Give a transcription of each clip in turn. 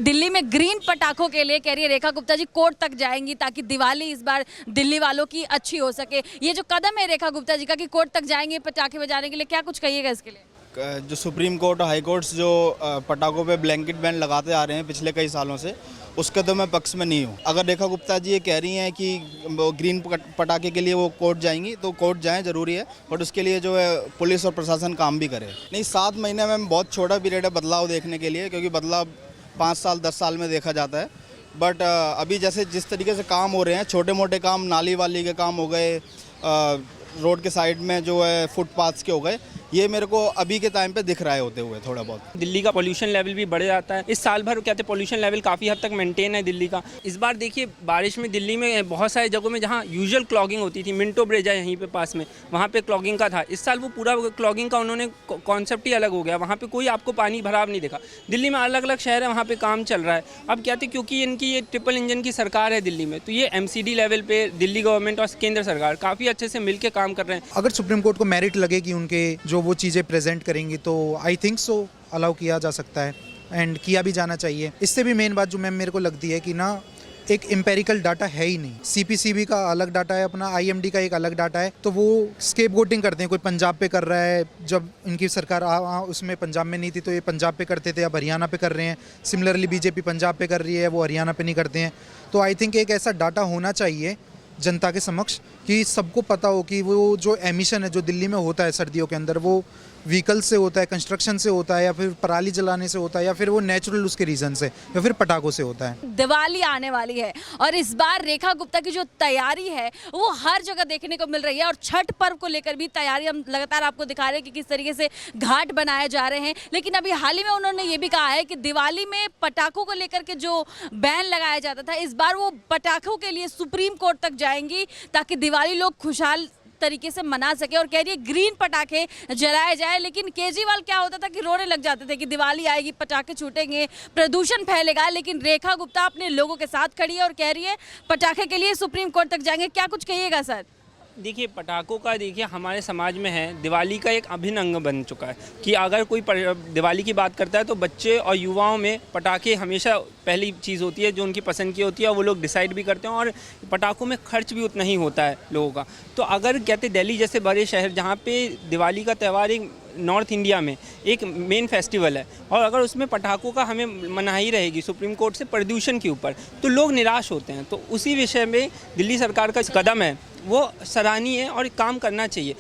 दिल्ली में ग्रीन पटाखों के लिए कह रही है रेखा गुप्ता जी कोर्ट तक जाएंगी ताकि दिवाली इस बार दिल्ली वालों की अच्छी हो सके। ये जो कदम है रेखा गुप्ता जी का कि कोर्ट तक जाएंगे पटाखे बजाने के लिए, क्या कुछ कहिएगा इसके लिए? जो सुप्रीम कोर्ट और हाई कोर्ट्स जो पटाखों पे ब्लैंकेट बैन लगाते आ रहे हैं पिछले कई सालों से, उसके तो मैं पक्ष में नहीं हूँ। अगर रेखा गुप्ता जी ये कह रही हैं कि ग्रीन पटाखे के लिए वो कोर्ट जाएंगी तो कोर्ट जाएं, ज़रूरी है, बट उसके लिए जो है पुलिस और प्रशासन काम भी करे। नहीं, 7 महीने में बहुत छोटा पीरियड है बदलाव देखने के लिए, क्योंकि बदलाव 5 साल 10 साल में देखा जाता है। बट अभी जैसे जिस तरीके से काम हो रहे हैं, छोटे मोटे काम, नाली वाली के काम हो गए, रोड के साइड में जो है फुटपाथ्स के हो गए, ये मेरे को अभी के टाइम पे दिख रहा है होते हुए थोड़ा बहुत। दिल्ली का पोल्यूशन लेवल भी बढ़ जाता है। इस साल भर कहते हैं पोल्यूशन लेवल काफ़ी हद तक मेंटेन है दिल्ली का। इस बार देखिए बारिश में दिल्ली में बहुत सारी जगहों में जहाँ यूजुअल क्लॉगिंग होती थी, मिंटो ब्रिज है यहीं पे पास में, वहाँ पे क्लॉगिंग का था। इस साल वो पूरा क्लॉगिंग का उन्होंने कॉन्सेप्ट ही अलग हो गया। वहाँ पर कोई आपको पानी भराव नहीं दिखा। दिल्ली में अलग अलग शहर है, वहाँ पर काम चल रहा है। अब कहते क्योंकि इनकी ये ट्रिपल इंजन की सरकार है दिल्ली में, तो ये MCD लेवल पे दिल्ली गवर्नमेंट और केंद्र सरकार काफ़ी अच्छे से मिल के काम कर रहे हैं। अगर सुप्रीम कोर्ट को मेरिट लगे कि उनके जो वो चीज़ें प्रेजेंट करेंगी तो आई थिंक सो अलाउ किया जा सकता है एंड किया भी जाना चाहिए। इससे भी मेन बात जो मैम मेरे को लगती है कि ना एक एम्पेरिकल डाटा है ही नहीं। CPCB का अलग डाटा है, अपना IMD का एक अलग डाटा है, तो वो स्केपगोटिंग करते हैं। कोई पंजाब पे कर रहा है, जब इनकी सरकार उसमें पंजाब में नहीं थी तो ये पंजाब पे करते थे, अब हरियाणा पे कर रहे हैं। सिमिलरली BJP पंजाब पे कर रही है, वो हरियाणा पे नहीं करते हैं। तो आई थिंक एक ऐसा डाटा होना चाहिए जनता के समक्ष कि सबको पता हो कि वो जो एमिशन है जो दिल्ली में होता है सर्दियों के अंदर, वो व्हीकल से होता है, कंस्ट्रक्शन से होता है, या फिर पराली जलाने से होता है, या फिर वो नेचुरल उसके रीजन से, या फिर पटाखों से होता है। दिवाली आने वाली है और इस बार रेखा गुप्ता की जो तैयारी है वो हर जगह देखने को मिल रही है। और छठ पर्व को लेकर भी तैयारी हम लगातार आपको दिखा रहे हैं कि किस तरीके से घाट बनाए जा रहे हैं। लेकिन अभी हाल ही में उन्होंने ये भी कहा है कि दिवाली में पटाखों को लेकर के जो बैन लगाया जाता था, इस बार वो पटाखों के लिए सुप्रीम कोर्ट तक जाएंगी ताकि दिवाली लोग खुशहाल तरीके से मना सके। और कह रही है ग्रीन पटाखे जलाए जाए। लेकिन केजरीवाल क्या होता था कि रोने लग जाते थे कि दिवाली आएगी, पटाखे छूटेंगे, प्रदूषण फैलेगा। लेकिन रेखा गुप्ता अपने लोगों के साथ खड़ी है और कह रही है पटाखे के लिए सुप्रीम कोर्ट तक जाएंगे। क्या कुछ कहिएगा सर? देखिए पटाखों का देखिए हमारे समाज में है, दिवाली का एक अभिन्न अंग बन चुका है कि अगर कोई दिवाली की बात करता है तो बच्चे और युवाओं में पटाखे हमेशा पहली चीज़ होती है जो उनकी पसंद की होती है, और वो लोग डिसाइड भी करते हैं। और पटाखों में खर्च भी उतना ही होता है लोगों का। तो अगर कहते दिल्ली जैसे बड़े शहर जहाँ पे दिवाली का त्यौहार एक नॉर्थ इंडिया में एक मेन फेस्टिवल है, और अगर उसमें पटाखों का हमें मनाही रहेगी सुप्रीम कोर्ट से प्रदूषण के ऊपर, तो लोग निराश होते हैं। तो उसी विषय में दिल्ली सरकार का कदम है वो सराहनीय है और काम करना चाहिए।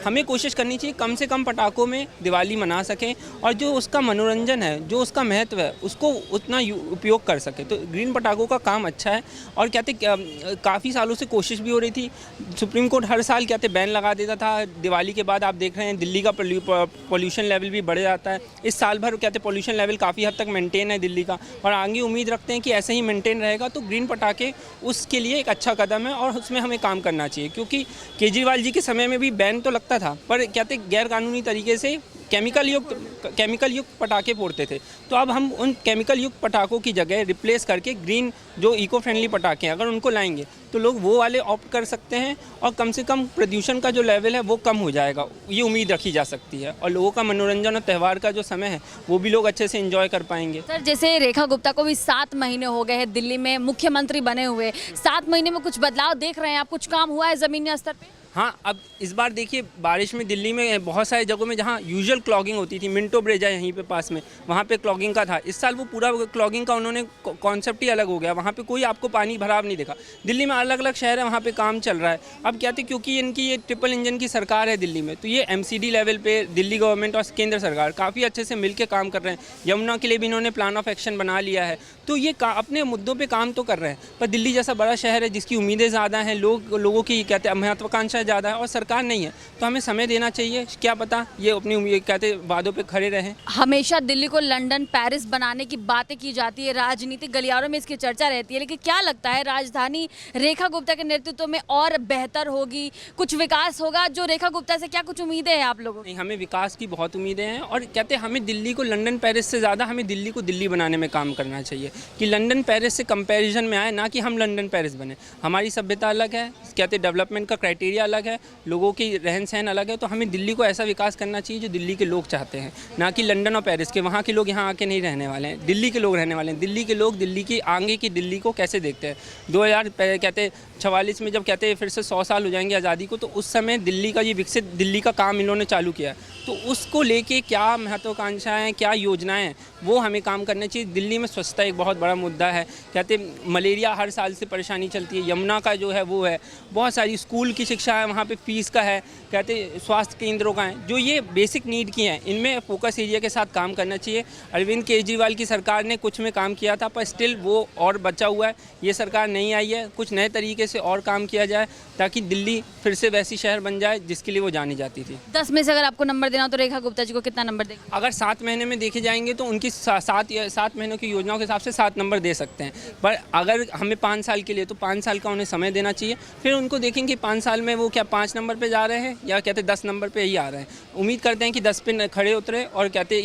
हमें कोशिश करनी चाहिए कम से कम पटाखों में दिवाली मना सकें, और जो उसका मनोरंजन है, जो उसका महत्व है, उसको उतना उपयोग कर सके। तो ग्रीन पटाखों का काम अच्छा है। और कहते काफ़ी सालों से कोशिश भी हो रही थी। सुप्रीम कोर्ट हर साल कहते बैन लगा देता था। दिवाली के बाद आप देख रहे हैं दिल्ली का पोल्यूशन लेवल भी बढ़ जाता है। इस साल भर कहते पोल्यूशन लेवल काफ़ी हद तक मेंटेन है दिल्ली का, और आगे उम्मीद रखते हैं कि ऐसे ही मेंटेन रहेगा। तो ग्रीन पटाखे उसके लिए एक अच्छा कदम है और उसमें हमें काम करना चाहिए। क्योंकि केजरीवाल जी के समय में भी बैन तो लगता था, पर कहते गैर कानूनी तरीके से केमिकल युक्त पटाखे फोड़ते थे। तो अब हम उन केमिकल युक्त पटाखों की जगह रिप्लेस करके ग्रीन जो इको फ्रेंडली पटाखे हैं, अगर उनको लाएंगे तो लोग वो वाले ऑप्ट कर सकते हैं, और कम से कम प्रदूषण का जो लेवल है वो कम हो जाएगा, ये उम्मीद रखी जा सकती है। और लोगों का मनोरंजन और त्यौहार का जो समय है वो भी लोग अच्छे से एंजॉय कर पाएंगे। सर जैसे रेखा गुप्ता को भी 7 महीने हो गए हैं दिल्ली में मुख्यमंत्री बने हुए, 7 महीने में कुछ बदलाव देख रहे हैं आप? कुछ काम हुआ है जमीनी स्तर पे? हाँ, अब इस बार देखिए बारिश में दिल्ली में बहुत सारी जगहों में जहाँ यूजुअल क्लॉगिंग होती थी, मिंटो ब्रिज है यहीं पे पास में, वहाँ पे क्लॉगिंग का था। इस साल वो पूरा क्लॉगिंग का उन्होंने कॉन्सेप्ट ही अलग हो गया। वहाँ पे कोई आपको पानी भराव नहीं दिखा। दिल्ली में अलग अलग शहर है, वहाँ पे काम चल रहा है। अब कहते क्योंकि इनकी ये ट्रिपल इंजन की सरकार है दिल्ली में, तो ये MCD लेवल पे दिल्ली गवर्नमेंट और केंद्र सरकार काफ़ी अच्छे से मिल के काम कर रहे हैं। यमुना के लिए भी इन्होंने प्लान ऑफ एक्शन बना लिया है। तो ये अपने मुद्दों पर काम तो कर रहे हैं, पर दिल्ली जैसा बड़ा शहर है जिसकी उम्मीदें ज़्यादा हैं, लोगों की कहते महत्वाकांक्षा ज़्यादा है, और सरकार नहीं है। तो हमें समय देना चाहिए। क्या पता ये अपनी उम्मीद कहते वादों पे खड़े रहें। हमेशा दिल्ली को लंदन पेरिस बनाने की बातें की जाती है, राजनीतिक गलियारों में इसकी चर्चा रहती है। लेकिन क्या लगता है राजधानी रेखा गुप्ता के नेतृत्व में और बेहतर होगी, कुछ विकास होगा? जो रेखा गुप्ता से क्या कुछ उम्मीदें हैं आप लोगों की? हमें विकास की बहुत उम्मीदें हैं, और कहते हैं हमें दिल्ली को लंदन पेरिस से ज़्यादा हमें दिल्ली को दिल्ली बनाने में काम करना चाहिए, कि लंदन पेरिस से कंपैरिजन में आए, ना कि हम लंदन पेरिस बने। हमारी सभ्यता अलग है, कहते डेवलपमेंट का क्राइटेरिया अलग है, लोगों की रहन सहन अलग है। तो हमें दिल्ली को ऐसा विकास करना चाहिए जो दिल्ली के लोग चाहते हैं, ना कि लंदन और पेरिस के। वहाँ के लोग यहाँ आके नहीं रहने वाले हैं, दिल्ली के लोग रहने वाले हैं। दिल्ली के लोग दिल्ली की आगे की दिल्ली को कैसे देखते हैं। 2044 में जब कहते हैं फिर से 100 साल हो जाएंगे आज़ादी को, तो उस समय दिल्ली का ये विकसित दिल्ली का काम इन्होंने चालू किया है। तो उसको लेके क्या महत्वाकांक्षाएँ, क्या योजनाएँ हैं, वो हमें काम करने चाहिए। दिल्ली में स्वच्छता एक बहुत बड़ा मुद्दा है। कहते मलेरिया हर साल से परेशानी चलती है, यमुना का जो है वो है, बहुत सारी स्कूल की शिक्षा है, वहाँ पे फीस का है, कहते स्वास्थ्य केंद्रों का है, जो ये बेसिक नीड की हैं, इनमें फोकस एरिया के साथ काम करना चाहिए। अरविंद केजरीवाल की सरकार ने कुछ में काम किया था, पर स्टिल वो और बचा हुआ है। ये सरकार नहीं आई है, कुछ नए तरीके से और काम किया जाए ताकि दिल्ली फिर से वैसी शहर बन जाए जिसके लिए वो जानी जाती थी। 10 में से अगर आपको नंबर देना हो तो रेखा गुप्ता जी को कितना नंबर देंगे? अगर 7 महीने में देखे जाएंगे तो उनकी 7 महीनों की योजनाओं के हिसाब से 7 नंबर दे सकते हैं। पर अगर हमें 5 साल के लिए, तो 5 साल का उन्हें समय देना चाहिए। फिर उनको देखेंगे 5 साल में वो क्या 5 नंबर पे जा रहे हैं या कहते 10 नंबर पे ही आ रहे हैं। उम्मीद करते हैं कि 10 पे खड़े उतरे और कहते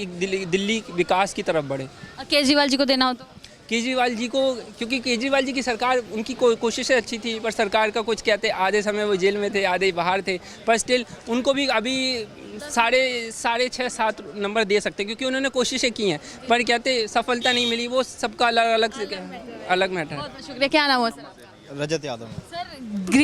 दिल्ली विकास की तरफ बढ़े। और केजरीवाल जी को देना हो तो? केजरीवाल जी को, क्योंकि केजरीवाल जी की सरकार, उनकी कोशिशें अच्छी थी, पर सरकार का कुछ कहते आधे समय वो जेल में थे, आधे बाहर थे, पर स्टिल उनको भी अभी 6.5-7 नंबर दे सकते हैं, क्योंकि उन्होंने कोशिशें की हैं, पर कहते सफलता नहीं मिली। वो सबका अलग मैटर है। बहुत शुक्रिया। क्या नाम हो सर? रजत यादव। सर,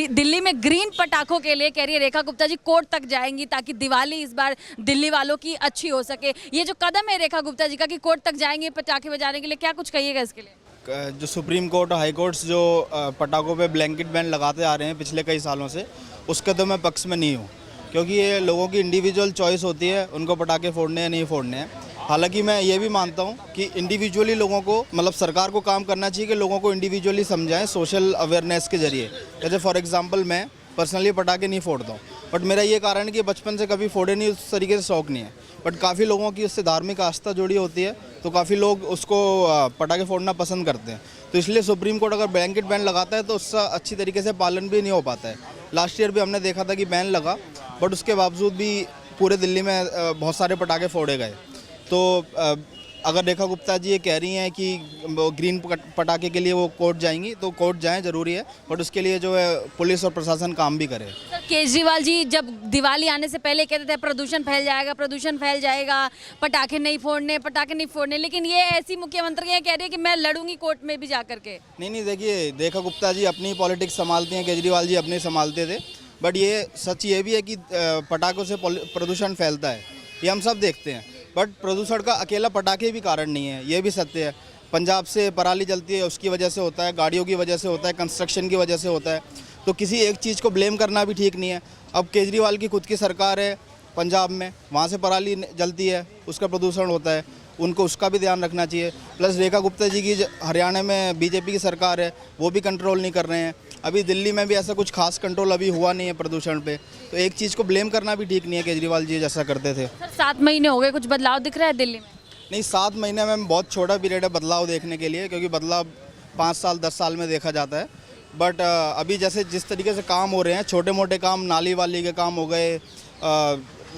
दिल्ली में ग्रीन पटाखों के लिए कह रही है रेखा गुप्ता जी कोर्ट तक जाएंगी ताकि दिवाली इस बार दिल्ली वालों की अच्छी हो सके। ये जो कदम है रेखा गुप्ता जी का कि कोर्ट तक जाएंगे पटाखे बजाने के लिए, क्या कुछ कहिएगा इसके लिए? जो सुप्रीम कोर्ट और हाई कोर्ट्स जो पटाखों पे ब्लैंकेट बैन लगाते आ रहे हैं पिछले कई सालों से, उसके तो मैं पक्ष में नहीं हूँ, क्योंकि ये लोगों की इंडिविजुअल चॉइस होती है उनको पटाखे फोड़ने या नहीं फोड़ने हैं। हालांकि मैं ये भी मानता हूँ कि इंडिविजुअली लोगों को, मतलब सरकार को काम करना चाहिए कि लोगों को इंडिविजुअली समझाएं सोशल अवेयरनेस के जरिए। जैसे फॉर एग्जांपल मैं पर्सनली पटाखे नहीं फोड़ता हूँ, बट मेरा ये कारण है कि बचपन से कभी फोड़े नहीं, उस तरीके से शौक नहीं है। बट काफ़ी लोगों की उससे धार्मिक आस्था जुड़ी होती है, तो काफ़ी लोग उसको पटाखे फोड़ना पसंद करते हैं। तो इसलिए सुप्रीम कोर्ट अगर ब्लैंकेट बैन लगाता है तो उसका अच्छी तरीके से पालन भी नहीं हो पाता है। लास्ट ईयर भी हमने देखा था कि बैन लगा, बट उसके बावजूद भी पूरे दिल्ली में बहुत सारे पटाखे फोड़े गए। तो अगर रेखा गुप्ता जी ये कह रही हैं कि ग्रीन पटाखे के लिए वो कोर्ट जाएंगी, तो कोर्ट जाएं, ज़रूरी है, बट उसके लिए जो है पुलिस और प्रशासन काम भी करे। सर, केजरीवाल जी जब दिवाली आने से पहले कहते थे प्रदूषण फैल जाएगा, पटाखे नहीं फोड़ने, लेकिन ये ऐसी मुख्यमंत्री हैं कह रही है कि मैं लड़ूंगी कोर्ट में भी जा करके। नहीं, देखिए रेखा गुप्ता जी अपनी पॉलिटिक्स संभालती हैं, केजरीवाल जी अपने संभालते थे, बट ये सच ये भी है कि पटाखों से प्रदूषण फैलता है, ये हम सब देखते हैं। बट प्रदूषण का अकेला पटाखे भी कारण नहीं है, ये भी सत्य है। पंजाब से पराली जलती है, उसकी वजह से होता है, गाड़ियों की वजह से होता है, कंस्ट्रक्शन की वजह से होता है। तो किसी एक चीज़ को ब्लेम करना भी ठीक नहीं है। अब केजरीवाल की खुद की सरकार है पंजाब में, वहाँ से पराली जलती है, उसका प्रदूषण होता है, उनको उसका भी ध्यान रखना चाहिए। प्लस रेखा गुप्ता जी की हरियाणा में बीजेपी की सरकार है, वो भी कंट्रोल नहीं कर रहे हैं। अभी दिल्ली में भी ऐसा कुछ खास कंट्रोल अभी हुआ नहीं है प्रदूषण पे, तो एक चीज़ को ब्लेम करना भी ठीक नहीं है। केजरीवाल जी जैसा करते थे। सर 7 महीने हो गए, कुछ बदलाव दिख रहा है दिल्ली में? नहीं, 7 महीने में बहुत छोटा पीरियड है बदलाव देखने के लिए, क्योंकि बदलाव 5 साल 10 साल में देखा जाता है। बट अभी जैसे जिस तरीके से काम हो रहे हैं, छोटे मोटे काम, नाली वाली के काम हो गए,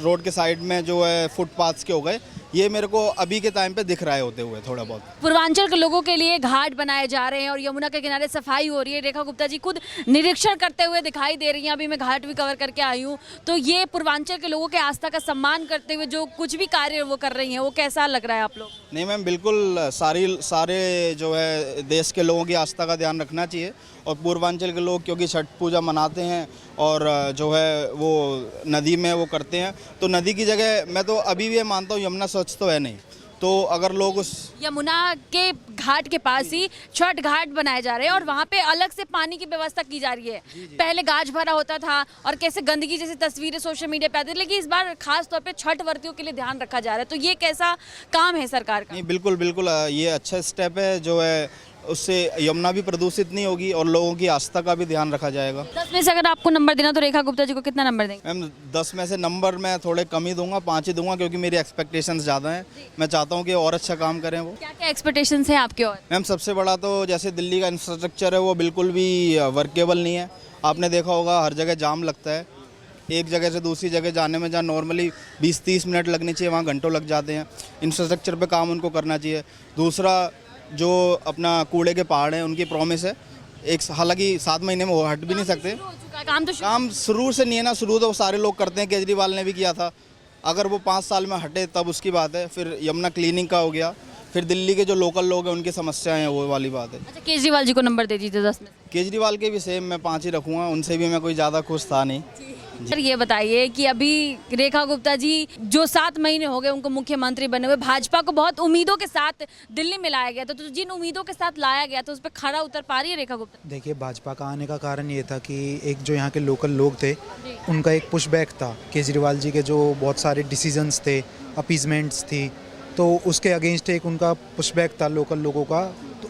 रोड के साइड में जो है फुटपाथ्स के हो गए, ये मेरे को अभी के टाइम पे दिख रहा है होते हुए थोड़ा बहुत। पूर्वांचल के लोगों के लिए घाट बनाए जा रहे हैं और यमुना के किनारे सफाई हो रही है। रेखा गुप्ता जी खुद निरीक्षण करते हुए दिखाई दे रही हैं, अभी मैं घाट भी कवर करके आई हूँ। तो ये पूर्वांचल के लोगों के आस्था का सम्मान करते हुए जो कुछ भी कार्य वो कर रही हैं, वो कैसा लग रहा है आप लोग? नहीं मैम, बिल्कुल सारे जो है देश के लोगों की आस्था का ध्यान रखना चाहिए। और पूर्वांचल के लोग क्योंकि छठ पूजा मनाते हैं और जो है वो नदी में वो करते हैं, तो नदी की जगह मैं तो अभी भी ये मानता हूँ यमुना स्वच्छ तो है नहीं, तो अगर लोग उस यमुना के घाट के पास ही छठ घाट बनाए जा रहे हैं और वहाँ पे अलग से पानी की व्यवस्था की जा रही है। पहले गाज भरा होता था और कैसे गंदगी जैसी तस्वीरें सोशल मीडिया पे आती थी, लेकिन इस बार खास तौर पे छठ व्रतियों के लिए ध्यान रखा जा रहा है। तो ये कैसा काम है सरकार का? नहीं, बिल्कुल ये अच्छा स्टेप है, जो है उससे यमुना भी प्रदूषित नहीं होगी और लोगों की आस्था का भी ध्यान रखा जाएगा। 10 में से अगर आपको नंबर देना तो रेखा गुप्ता जी को कितना नंबर देंगे? मैम 10 में से नंबर मैं थोड़े कम ही दूंगा, 5 ही दूंगा, क्योंकि मेरी एक्सपेक्टेशंस ज़्यादा हैं। मैं चाहता हूँ कि और अच्छा काम करें वो। क्या क्या एक्सपेक्टेशंस हैं आपके? और मैम सबसे बड़ा तो जैसे दिल्ली का इंफ्रास्ट्रक्चर है वो बिल्कुल भी वर्केबल नहीं है। आपने देखा होगा हर जगह जाम लगता है, एक जगह से दूसरी जगह जाने में जहाँ नॉर्मली 20-30 मिनट लगने चाहिए वहाँ घंटों लग जाते हैं। इंफ्रास्ट्रक्चर पे काम उनको करना चाहिए। दूसरा जो अपना कूड़े के पहाड़ हैं उनकी प्रॉमिस है हालांकि 7 महीने में वो हट भी नहीं सकते। शुरू हो चुका है, काम तो शुरू काम शुरू से नहीं है ना, शुरू तो सारे लोग करते हैं, केजरीवाल ने भी किया था। अगर वो 5 साल में हटे तब उसकी बात है। फिर यमुना क्लीनिंग का हो गया, फिर दिल्ली के जो लोकल लोग हैं उनकी समस्याएं हैं, वो वाली बात है। अच्छा, केजरीवाल जी को नंबर दे दीजिए 10 में से। केजरीवाल के भी सेम मैं 5 ही रखूँगा, उनसे भी मैं कोई ज़्यादा खुश था नहीं। सर ये बताइए कि अभी रेखा गुप्ता जी जो 7 महीने हो गए उनको मुख्यमंत्री बने हुए, भाजपा को बहुत उम्मीदों के साथ दिल्ली में लाया गया था, तो जिन उम्मीदों के साथ लाया गया तो उस पर खरा उतर पा रही है रेखा गुप्ता? देखिए, भाजपा का आने का कारण ये था कि एक जो यहाँ के लोकल लोग थे उनका एक पुशबैक था। केजरीवाल जी के जो बहुत सारे डिसीजंस थे, अपीजमेंट्स थी, तो उसके अगेंस्ट एक उनका पुशबैक था लोकल लोगों का।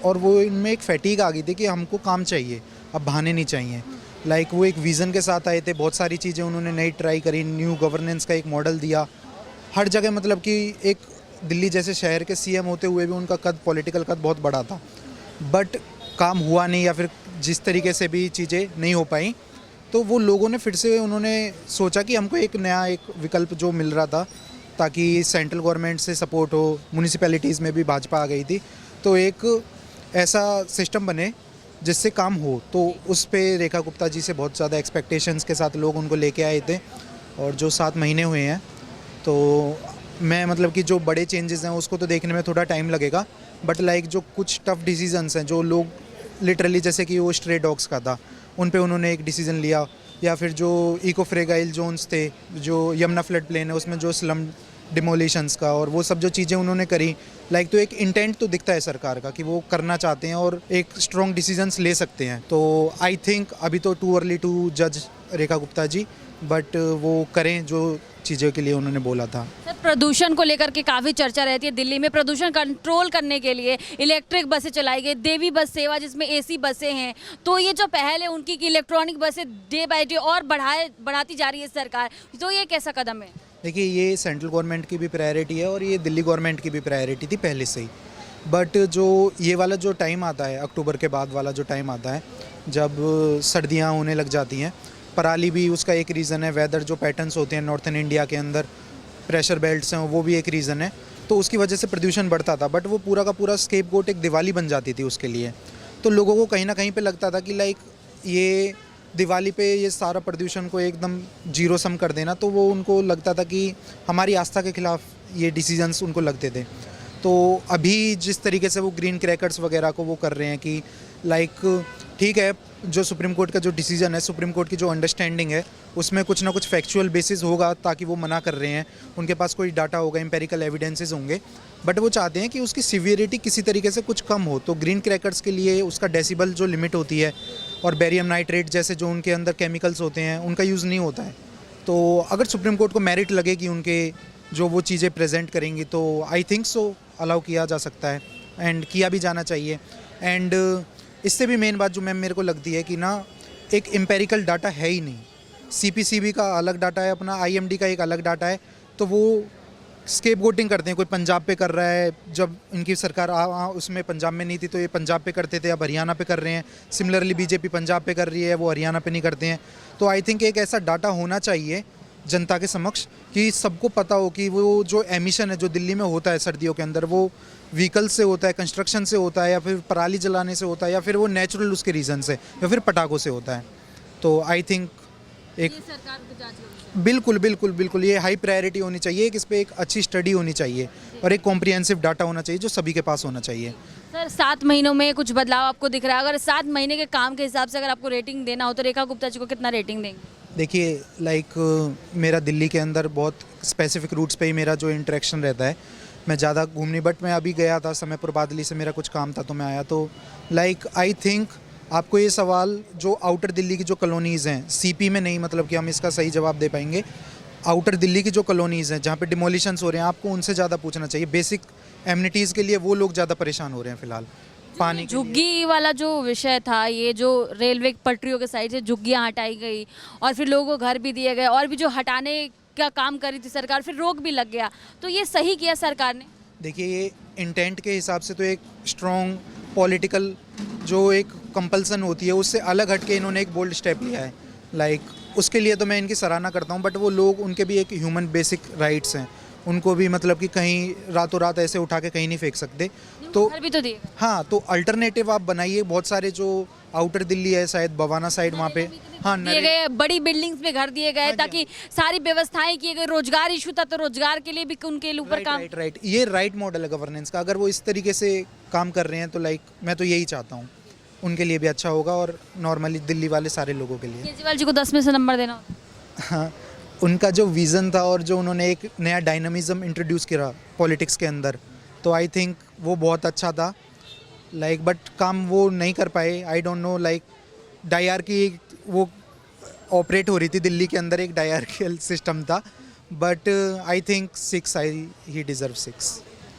और वो इनमें एक फैटीग आ गई थी कि हमको काम चाहिए, अब बहाने नहीं चाहिए। वो एक विज़न के साथ आए थे, बहुत सारी चीज़ें उन्होंने नई ट्राई करी, न्यू गवर्नेंस का एक मॉडल दिया हर जगह। मतलब कि एक दिल्ली जैसे शहर के सीएम होते हुए भी उनका कद, पॉलिटिकल कद बहुत बड़ा था, बट काम हुआ नहीं, या फिर जिस तरीके से भी चीज़ें नहीं हो पाई, तो वो लोगों ने फिर से उन्होंने सोचा कि हमको एक नया एक विकल्प जो मिल रहा था, ताकि सेंट्रल गवर्नमेंट से सपोर्ट हो, म्यूनिसिपैलिटीज़ में भी भाजपा आ गई थी, तो एक ऐसा सिस्टम बने जिससे काम हो। तो उस पे रेखा गुप्ता जी से बहुत ज़्यादा एक्सपेक्टेशंस के साथ लोग उनको लेके आए थे। और जो 7 महीने हुए हैं, तो मैं मतलब कि जो बड़े चेंजेस हैं उसको तो देखने में थोड़ा टाइम लगेगा, बट जो कुछ टफ डिसीजंस हैं, जो लोग लिटरली, जैसे कि वो स्ट्रे डॉग्स का था, उन पे उन्होंने एक डिसीज़न लिया, या फिर जो इको फ्रेगाइल जोन्स थे, जो यमुना फ्लड प्लेन है उसमें जो स्लम डिमोलिशंस का, और वो सब जो चीज़ें उन्होंने करी, तो एक इंटेंट तो दिखता है सरकार का कि वो करना चाहते हैं और एक स्ट्रॉन्ग डिसीजंस ले सकते हैं। तो आई थिंक अभी तो टू अर्ली टू जज रेखा गुप्ता जी, बट वो करें जो चीज़ों के लिए उन्होंने बोला था। सर, प्रदूषण को लेकर के काफ़ी चर्चा रहती है दिल्ली में। प्रदूषण कंट्रोल करने के लिए इलेक्ट्रिक बसें चलाई गई, देवी बस सेवा जिसमें एसी बसें हैं, तो ये जो पहल है उनकी कि इलेक्ट्रॉनिक बसें डे बाय डे और बढ़ाती जा रही है सरकार, तो ये कैसा कदम है? देखिए, ये सेंट्रल गवर्नमेंट की भी प्रायोरिटी है और ये दिल्ली गवर्नमेंट की भी प्रायोरिटी थी पहले से ही, बट जो ये वाला जो टाइम आता है, अक्टूबर के बाद वाला जो टाइम आता है, जब सर्दियाँ होने लग जाती हैं, पराली भी उसका एक रीज़न है, वेदर जो पैटर्न्स होते हैं नॉर्थन इंडिया के अंदर, प्रेशर बेल्ट्स हैं, वो भी एक रीज़न है, तो उसकी वजह से प्रदूषण बढ़ता था। बट वो पूरा का पूरा स्केपगोट एक दिवाली बन जाती थी उसके लिए, तो लोगों को कहीं ना कहीं पे लगता था कि ये दिवाली पे ये सारा प्रदूषण को एकदम जीरो सम कर देना, तो वो उनको लगता था कि हमारी आस्था के खिलाफ ये डिसीजंस उनको लगते थे। तो अभी जिस तरीके से वो ग्रीन क्रैकर्स वगैरह को वो कर रहे हैं कि ठीक है, जो सुप्रीम कोर्ट का जो डिसीजन है, सुप्रीम कोर्ट की जो अंडरस्टैंडिंग है, उसमें कुछ ना कुछ फैक्चुअल बेसिस होगा, ताकि वो मना कर रहे हैं, उनके पास कोई डाटा होगा, एम्पेरिकल एविडेंसेस होंगे, बट वो चाहते हैं कि उसकी सीवियरिटी किसी तरीके से कुछ कम हो। तो ग्रीन क्रैकर्स के लिए उसका डेसिबल जो लिमिट होती है, और बेरियम नाइट्रेट जैसे जो उनके अंदर केमिकल्स होते हैं, उनका यूज़ नहीं होता है। तो अगर सुप्रीम कोर्ट को मेरिट लगे कि उनके जो वो चीज़ें प्रेजेंट करेंगी, तो आई थिंक सो अलाउ किया जा सकता है, एंड किया भी जाना चाहिए। एंड इससे भी मेन बात जो मैम मेरे को लगती है कि एक एम्पेरिकल डाटा है ही नहीं। CPCB का अलग डाटा है, अपना IMD का एक अलग डाटा है, तो वो स्केपगोटिंग करते हैं। कोई पंजाब पे कर रहा है, जब इनकी सरकार उसमें पंजाब में नहीं थी तो ये पंजाब पे करते थे, अब हरियाणा पे कर रहे हैं। सिमिलरली BJP पंजाब पे कर रही है, वो हरियाणा पे नहीं करते हैं। तो आई थिंक एक ऐसा डाटा होना चाहिए जनता के समक्ष कि सबको पता हो कि वो जो एमिशन है जो दिल्ली में होता है सर्दियों के अंदर, वो व्हीकल से होता है, कंस्ट्रक्शन से होता है, या फिर पराली जलाने से होता है, या फिर वो नेचुरल उसके रीज़न से, या फिर पटाखों से होता है। तो आई थिंक एक सरकार को जांच करनी बिल्कुल बिल्कुल बिल्कुल ये हाई प्रायोरिटी होनी चाहिए, कि इस पर एक अच्छी स्टडी होनी चाहिए और एक कॉम्प्रिहेंसिव डाटा होना चाहिए जो सभी के पास होना चाहिए। सर, 7 महीनों में कुछ बदलाव आपको दिख रहा है? अगर 7 महीने के काम के हिसाब से अगर आपको रेटिंग देना हो तो रेखा गुप्ता जी को कितना रेटिंग देंगे? देखिए, मेरा दिल्ली के अंदर बहुत स्पेसिफिक रूट्स पे ही मेरा जो इंटरेक्शन रहता है, मैं ज़्यादा घूमने, बट मैं अभी गया था समयपुर बादली से, मेरा कुछ काम था तो मैं आया। तो आई थिंक आपको ये सवाल जो आउटर दिल्ली की जो कॉलोनीज़ हैं, CP में नहीं, मतलब कि हम इसका सही जवाब दे पाएंगे, आउटर दिल्ली की जो कॉलोनीज़ हैं जहाँ पे डिमोलिशंस हो रहे हैं, आपको उनसे ज़्यादा पूछना चाहिए। बेसिक एमिनिटीज़ के लिए वो लोग ज़्यादा परेशान हो रहे हैं फ़िलहाल। पानी झुग्गी वाला जो विषय था, ये जो रेलवे पटरियों के साइड से झुग्गियाँ हटाई गई और फिर लोगों को घर भी दिए गए, और भी जो हटाने का काम करी थी सरकार, फिर रोक भी लग गया, तो ये सही किया सरकार ने? देखिए, ये इंटेंट के हिसाब से तो एक स्ट्रॉन्ग पॉलिटिकल जो एक कंपल्सन होती है उससे अलग हट के इन्होंने एक बोल्ड स्टेप लिया है। उसके लिए तो मैं इनकी सराहना करता हूँ, बट वो लोग, उनके भी एक ह्यूमन बेसिक राइट्स हैं, उनको भी मतलब कि कहीं रातों रात ऐसे उठा के कहीं नहीं फेंक सकते। तो घर भी तो दिए। हाँ, तो अल्टरनेटिव आप बनाइए। बहुत सारे जो आउटर दिल्ली है शायद बवाना साइड वहाँ पे, हाँ दिए गए बड़ी बिल्डिंग्स में घर दिए गए ताकि सारी व्यवस्थाएं की गई। रोजगार इशू था तो रोजगार के लिए भी उनके ऊपर काम। राइट, ये राइट मॉडल है गवर्नेंस का। अगर वो इस तरीके से काम कर रहे हैं तो लाइक मैं तो यही चाहता हूँ, उनके लिए भी अच्छा होगा और नॉर्मली दिल्ली वाले सारे लोगों के लिए। केजरीवाल जी को 10 में से नंबर देना होता। हाँ, उनका जो विज़न था और जो उन्होंने एक नया डायनामिज्म इंट्रोड्यूस किया पॉलिटिक्स के अंदर, तो आई थिंक वो बहुत अच्छा था लाइक, बट काम वो नहीं कर पाए। I don't know like dyarchy वो ऑपरेट हो रही थी दिल्ली के अंदर, एक डायरकियल सिस्टम था, but I think 6 he deserve 6।